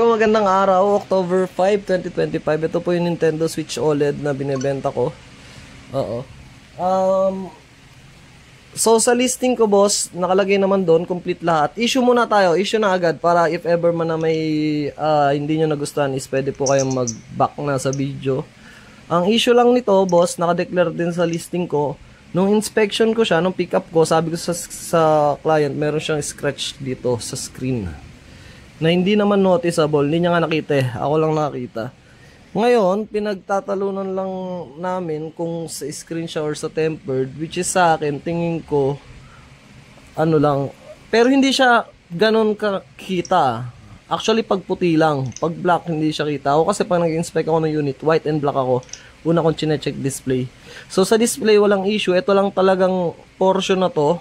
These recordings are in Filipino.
Magandang araw, October 5, 2025. Ito po yung Nintendo Switch OLED na binebenta ko. Oo. So sa listing ko, boss, nakalagay naman doon, complete lahat. Issue muna tayo, issue na agad para if ever man na may hindi nyo nagustuhan is pwede po kayong mag-back na sa video. Ang issue lang nito, boss, nakadeclare din sa listing ko. Nung inspection ko siya, nung pick up ko, sabi ko sa client, meron siyang scratch dito sa screen. Na hindi naman noticeable, hindi niya nga nakita eh. Ako lang nakita. Ngayon, pinagtatalunan lang namin kung sa screen siya or sa tempered, which is sa akin, tingin ko, ano lang. Pero hindi siya ganun kakita. Actually, pag puti lang. Pag black, hindi siya kita. Ako kasi pag nag-inspect ako ng unit, white and black ako, una kong chinecheck display. So, sa display, walang issue. Ito lang talagang portion na to.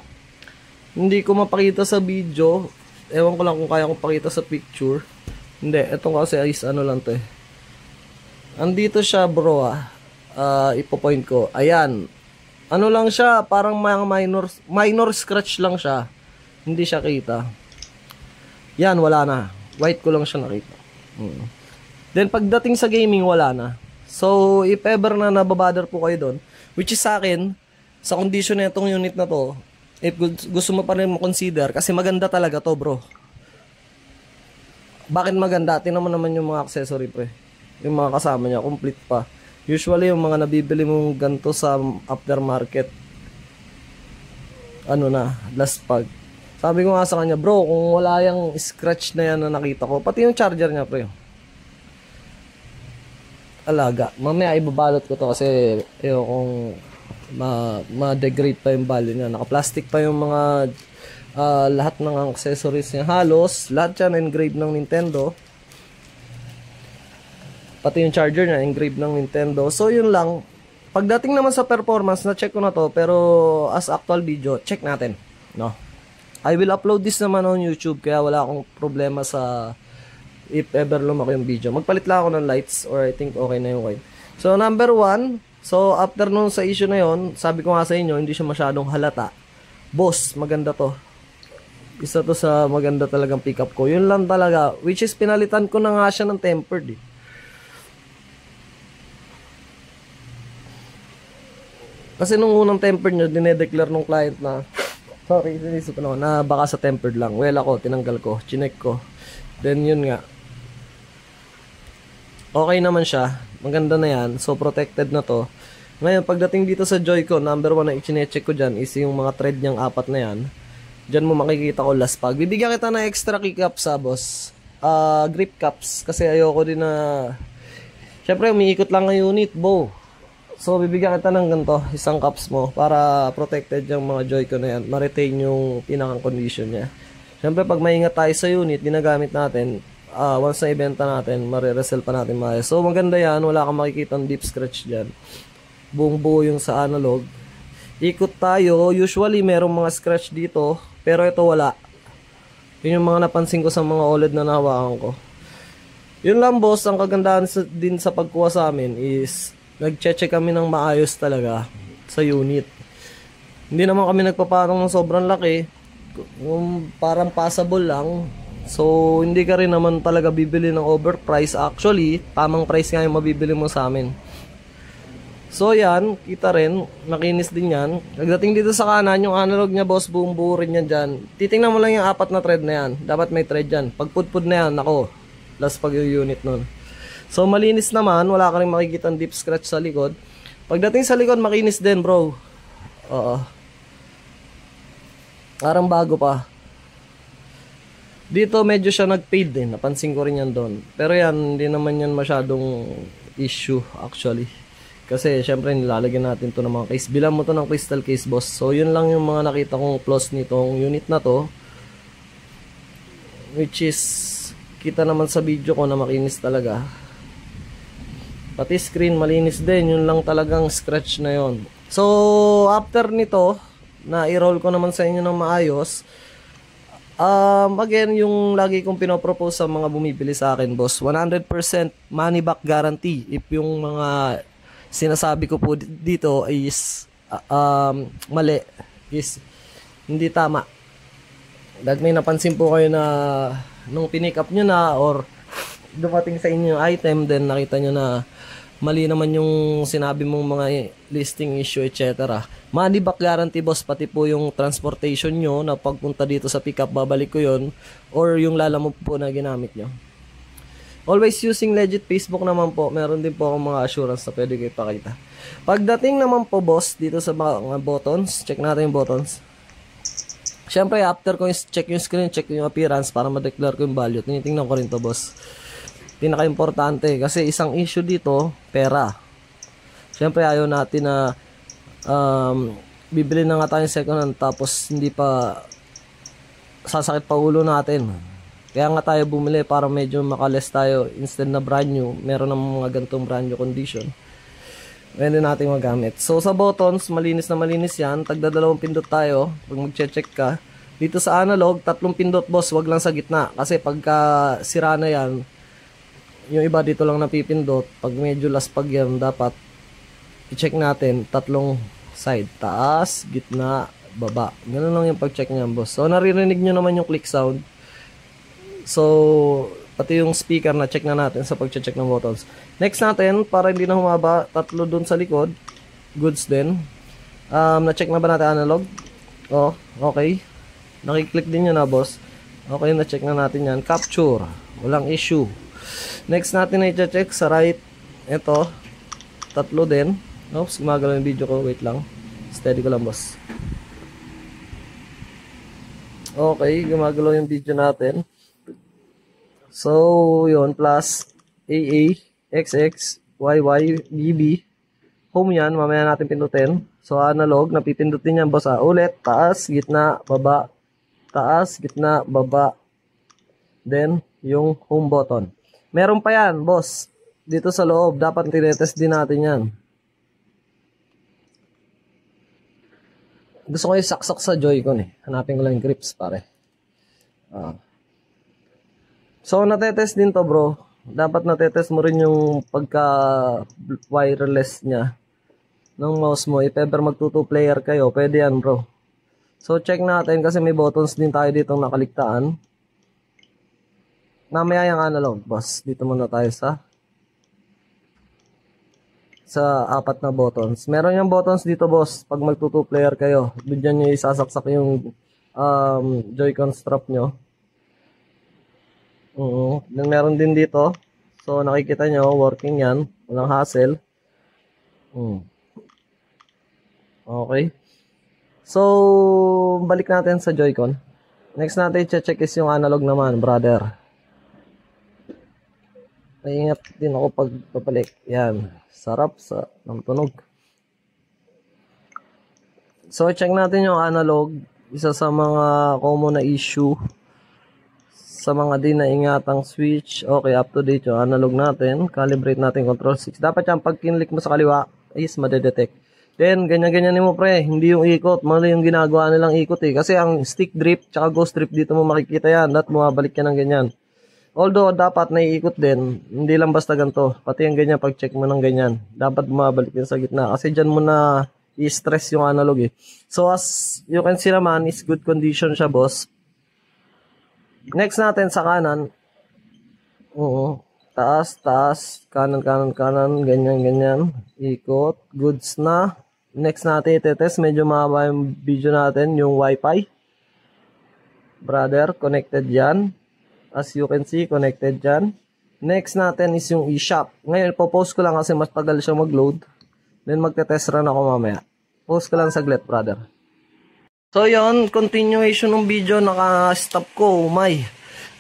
Hindi ko mapakita sa video. Ewan ko lang kung kaya kong pakita sa picture. Hindi, ito kasi is ano lang to eh. Andito siya bro ipo-point ko. Ayan. Ano lang siya, parang minor scratch lang siya. Hindi siya kita. Yan, wala na. White ko lang siya nakita. Then pagdating sa gaming, wala na. So, if ever na nababother po kayo doon, which is sa akin, sa condition na itong unit na to, if gusto mo pa rin mo-consider, kasi maganda talaga to bro. Bakit maganda? Tingnan mo naman yung mga accessory pre. Yung mga kasama niya, complete pa. Usually yung mga nabibili mong ganito sa aftermarket, ano na, last pag. Sabi ko nga sa kanya, bro, kung wala yung scratch na yan na nakita ko, pati yung charger niya pre. Alaga. Mamaya ibabalot ko to kasi kung ma-degrade pa yung value niya. Naka-plastic pa yung mga lahat ng accessories niya. Halos, lahat yan engraved ng Nintendo. Pati yung charger niya, engraved ng Nintendo. So, yun lang. Pagdating naman sa performance, na-check ko na to. Pero, as actual video, check natin. No? I will upload this naman on YouTube. Kaya wala akong problema sa if ever lumaki yung video. Magpalit lang ako ng lights or I think okay na yung white. So, number 1. So, after nun sa issue na yon, sabi ko nga sa inyo, hindi siya masyadong halata. Boss, maganda to. Isa to sa maganda talagang pickup ko. Yun lang talaga. Which is, pinalitan ko na nga siya ng tempered eh. Kasi nung unang tempered nyo, dinedeclare nung client na, sorry, sinisip ko na baka sa tempered lang. Well ako, tinanggal ko, chinek ko. Then yun nga. Okay naman siya. Maganda na yan. So, protected na to. Ngayon, pagdating dito sa Joy-Con, number 1 na i-check ko dyan is yung mga thread niyang 4 na yan. Dyan mo makikita ko last pag. Bibigyan kita na extra keycaps boss. Grip caps. Kasi ayoko din na... Siyempre, umiikot lang ang unit, bow. So, bibigyan kita ng ganito, isang caps mo para protected yung mga Joy-Con na yan. Ma-retain yung pinakang condition niya. Siyempre, pag maingat tayo sa unit, ginagamit natin, once na ibenta natin, mariresell pa natin maayos. So, maganda yan. Wala kang makikita ng deep scratch dyan. Buong buo yung sa analog. Ikot tayo. Usually, merong mga scratch dito. Pero ito wala. Yun yung mga napansin ko sa mga OLED na nahawakan ko. Yun lang, boss. Ang kagandahan din sa pagkuha sa amin is nag-check kami ng maayos talaga sa unit. Hindi naman kami nagpaparang ng sobrang laki. Parang passable lang. So, hindi ka rin naman talaga bibili ng overprice. Actually, tamang price nga yung mabibili mo sa amin. So, yan. Kita rin. Makinis din yan. Pagdating dito sa kanan, yung analog niya, boss, buong buo rin yan dyan. Titingnan mo lang yung 4 na thread na yan. Dapat may thread yan. Pag pudpud na yan, ako. Last pag yung unit nun. So, malinis naman. Wala ka rin makikita ng deep scratch sa likod. Pagdating sa likod, makinis din, bro. Oo. Parang bago pa. Dito medyo siya nag-fade din. Napansin ko rin yan doon. Pero yan, hindi naman yan masyadong issue actually. Kasi syempre nilalagyan natin to ng mga case. Bilang mo to ng crystal case, boss. So yun lang yung mga nakita kong flaws nitong unit na to. Which is, kita naman sa video ko na makinis talaga. Pati screen malinis din. Yun lang talagang scratch na yon. So after nito, na i-roll ko naman sa inyo ng maayos. Again, yung lagi kong pinopropose sa mga bumibili sa akin, boss, 100% money back guarantee. If yung mga sinasabi ko po dito is mali, is hindi tama. Dahil may napansin po kayo na nung pinick up nyo na or dumating sa inyo yung item, then nakita nyo na mali naman yung sinabi mong mga listing issue, etc. Money back guarantee, boss, pati po yung transportation nyo na pagpunta dito sa pickup, babalik ko yon, or yung lalamove po na ginamit nyo. Always using legit Facebook naman po. Meron din po akong mga assurance na pwede kayo ipakita. Pagdating naman po, boss, dito sa mga buttons, check natin yung buttons. Siyempre, after ko check yung screen, check yung appearance para ma-declare ko yung value. Tinitingnan ko rin to, boss. Pinaka-importante kasi isang issue dito, pera. Siyempre, ayaw natin na bibili na nga tayo second hand tapos hindi pa sasakit pa ulo natin. Kaya nga tayo bumili para medyo makales tayo. Instead na brand new, meron ng mga gantong brand new condition. Pwede natin magamit. So sa buttons, malinis na malinis yan. Tagda 2 pindot tayo pag mag-check ka. Dito sa analog, 3 pindot, boss. Wag lang sa gitna. Kasi pagka sira na yan, yung iba dito lang napipindot. Pag medyo laspag yan, dapat i-check natin 3 side. Taas, gitna, baba. Ganun lang yung pag-check niyan, boss. So naririnig nyo naman yung click sound. So pati yung speaker na check na natin sa pag-check ng buttons. Next natin, para hindi na humaba, 3 dun sa likod. Goods din. Na-check na ba natin analog? Oh, okay. Nakiklik din yun na, boss. Okay, na-check na natin yan. Capture. Walang issue. Next natin na i-check sa right. Ito. 3 din. Oops, gumagalaw yung video ko. Wait lang. Steady ko lang, boss. Okay, gumagalaw yung video natin. So, yun. Plus, AA, XX, YY, BB. Home yan. Mamaya natin pindutin. So, analog. Napipindutin yan, boss. Ulit. Taas, gitna, baba. Taas, gitna, baba. Then, yung home button. Meron pa yan, boss. Dito sa loob, dapat tinetest din natin yan. Gusto ko yung saksak sa Joy-Con eh. Hanapin ko lang yung grips, pare. So, natetest din to, bro. Dapat natetest mo rin yung pagka-wireless niya ng mouse mo. If ever mag-2-player kayo, pwede yan, bro. So, check natin kasi may buttons din tayo ditong nakaligtaan. Mamaya yung analog, boss. Dito muna tayo sa 4 na buttons. Meron yung buttons dito, boss. Pag mag-2-player kayo, doon nyo isasaksak yung Joy-Con strap nyo. Then meron din dito. So, nakikita nyo, working yan. Walang hassle. Okay. So, balik natin sa Joy-Con. Next natin i-check is yung analog naman, brother. Maingat din ako pag papalik. Yan. Sarap sa ng tunog. So, check natin yung analog. Isa sa mga common na issue sa mga di naingatang switch. Okay, up to date yung analog natin. Calibrate natin control 6. Dapat yan, pag kinlik mo sa kaliwa, is madedetect. Then, ganyan-ganyan mo, pre. Hindi yung ikot. Mali yung ginagawa nilang ikot eh. Kasi ang stick drift, tsaka ghost drift, dito mo makikita yan. At bumabalik yan ng ganyan. Although, dapat naiikot din. Hindi lang basta ganito. Pati yung ganyan, pag-check mo ng ganyan. Dapat bumabalik yan sa gitna. Kasi dyan mo na i-stress yung analog eh. So, as you can see naman, is good condition siya, boss. Next natin sa kanan. Taas, taas. Kanan, kanan, kanan. Ganyan, ganyan. Ikot. Goods na. Next natin itetest. Medyo mahaba yung video natin. Yung Wi-Fi. Brother, connected yan. As you can see, connected dyan. Next natin is yung eShop. Ngayon, po-post ko lang kasi mas tagal siya mag-load. Then, magte-test run ako mamaya. Post ko lang saglit, brother. So, yon continuation ng video. Naka-stop ko. My.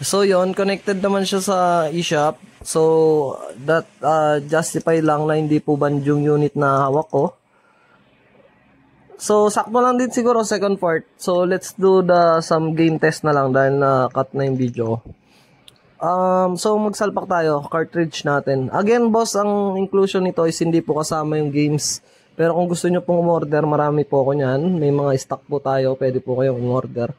So, yon connected naman siya sa eShop. So, that justify lang na hindi po banjung unit na hawak ko. So, sakto lang din siguro second part. So, let's do some gain test na lang dahil na-cut na yung video. So, magsalpak tayo. Cartridge natin. Again, boss, ang inclusion nito is hindi po kasama yung games. Pero kung gusto nyo pong umorder, marami po ako nyan. May mga stock po tayo. Pwede po kayong umorder.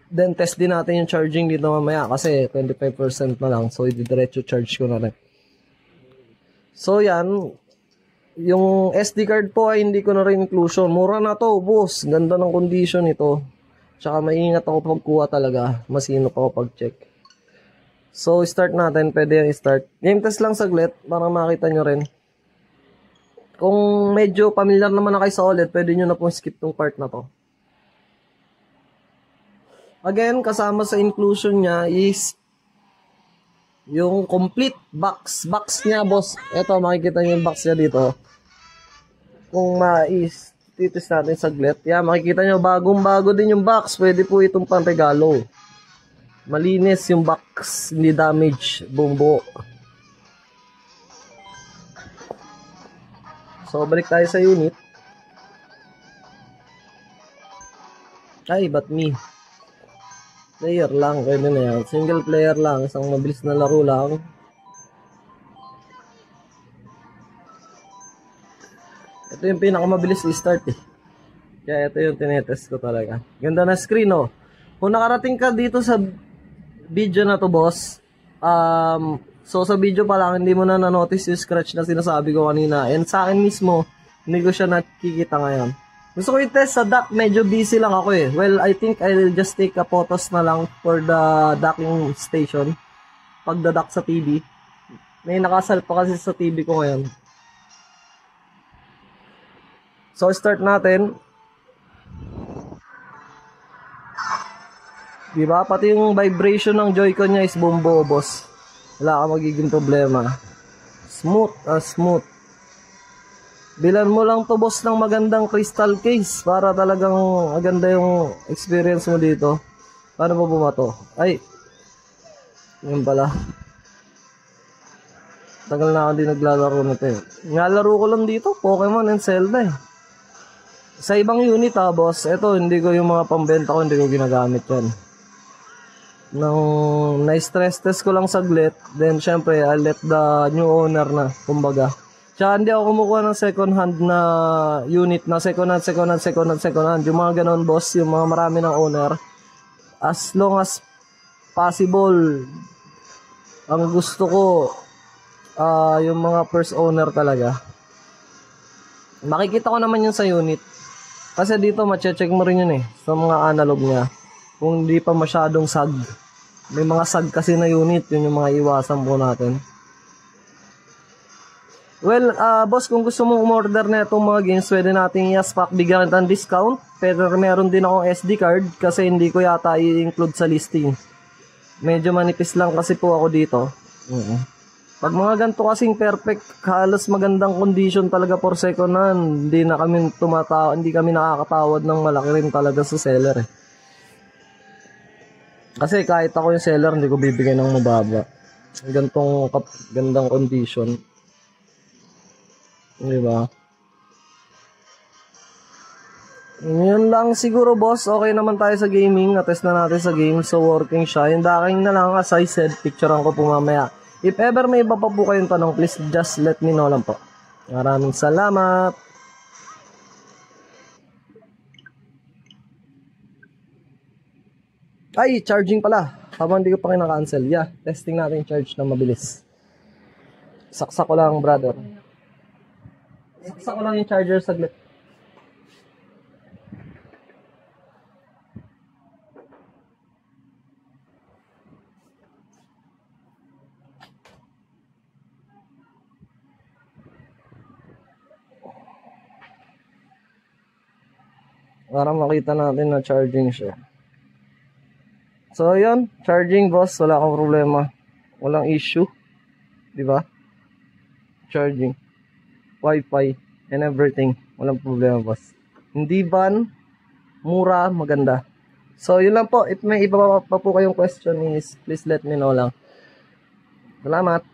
Then, test din natin yung charging dito mamaya. Kasi 25% na lang. So, i-diretso charge ko na rin. So, yan. Yung SD card po ay hindi ko na rin inclusion. Mura na to, boss. Ganda ng condition ito. Tsaka maingat ako pagkuha talaga. Masinop ako pag-check. So, start natin. Pwede yung start. Game test lang saglit para makita nyo rin. Kung medyo familiar naman na kayo sa OLED, pwede nyo na pong skip tong part na to. Again, kasama sa inclusion niya is yung complete box. Box niya, boss. Ito, makikita nyo yung box niya dito. Kung titis natin saglit. Yan, makikita nyo, bagong-bago din yung box. Pwede po itong panregalo. Malinis yung box, hindi damage, bumbo. So, balik tayo sa unit. Ay, ba't me? Player lang, pwede na yan. Single player lang, isang mabilis na laro lang. Ito yung pinakamabilis i-start eh. Kaya ito yung tinetest ko talaga. Ganda na screen oh. Kung nakarating ka dito sa video na to, boss, so sa video pa lang, hindi mo na na-notice yung scratch na sinasabi ko kanina. And sa akin mismo, hindi ko siya nakikita ngayon. Gusto ko i-test sa dock, medyo busy lang ako eh. Well, I think I'll just take a photos na lang for the docking station. Pagdadock sa TV. May nakasal pa kasi sa TV ko ngayon. So, start natin. Diba? Pati yung vibration ng Joy-Con niya is bumbo, boss. Wala ka magiging problema. Smooth, smooth. Bilan mo lang to, boss, ng magandang crystal case para talagang maganda yung experience mo dito. Paano mo bumato? Ay, yun pala. Tagal na ako din naglalaro nito eh. Nalaro ko lang dito, Pokemon and Zelda eh. Sa ibang unit boss, eto hindi ko yung mga pambenta ko, hindi ko ginagamit yan. Nung na-stress test ko lang saglit, then syempre I'll let the new owner na, kumbaga. Tsaka hindi ako kumukuha ng second hand na unit na second hand. Yung mga ganon, boss, yung mga marami ng owner. As long as possible, ang gusto ko, yung mga first owner talaga. Makikita ko naman yun sa unit. Kasi dito, mache-check mo rin yun eh, sa mga analog niya. Kung hindi pa masyadong sag. May mga sag kasi na unit, yun yung mga iwasan po natin. Well, boss, kung gusto mong umorder na itong mga games, pwede nating i-aspak, bigyan ng discount. Pero meron din akong SD card kasi hindi ko yata i-include sa listing. Medyo manipis lang kasi po ako dito. Pag mga ganito kasing perfect, halos magandang condition talaga for second hand. Hindi kami nakakatawad ng malaki rin talaga sa seller eh. Kasi kahit ako yung seller, hindi ko bibigay ng mababa. Gantong gandang condition. Diba? Yun lang siguro, boss. Okay naman tayo sa gaming. Na-test na natin sa game. So, working siya. Yung docking na lang, as I said, picturean ko po mamaya. If ever may iba pa po kayong tanong, please just let me know lang po. Maraming salamat. Ay, charging pala. Habang hindi ko pa kinakancel. Yeah, testing natin yung charge na mabilis. Saksak ko lang, brother. Saksak ko lang yung charger saglit. Para makita natin na charging siya. So, yun. Charging, boss. Wala akong problema. Walang issue. Diba? Charging. Wi-Fi. And everything. Walang problema, boss. Hindi van. Mura. Maganda. So, yun lang po. If may iba pa po kayong question is, please let me know lang. Salamat.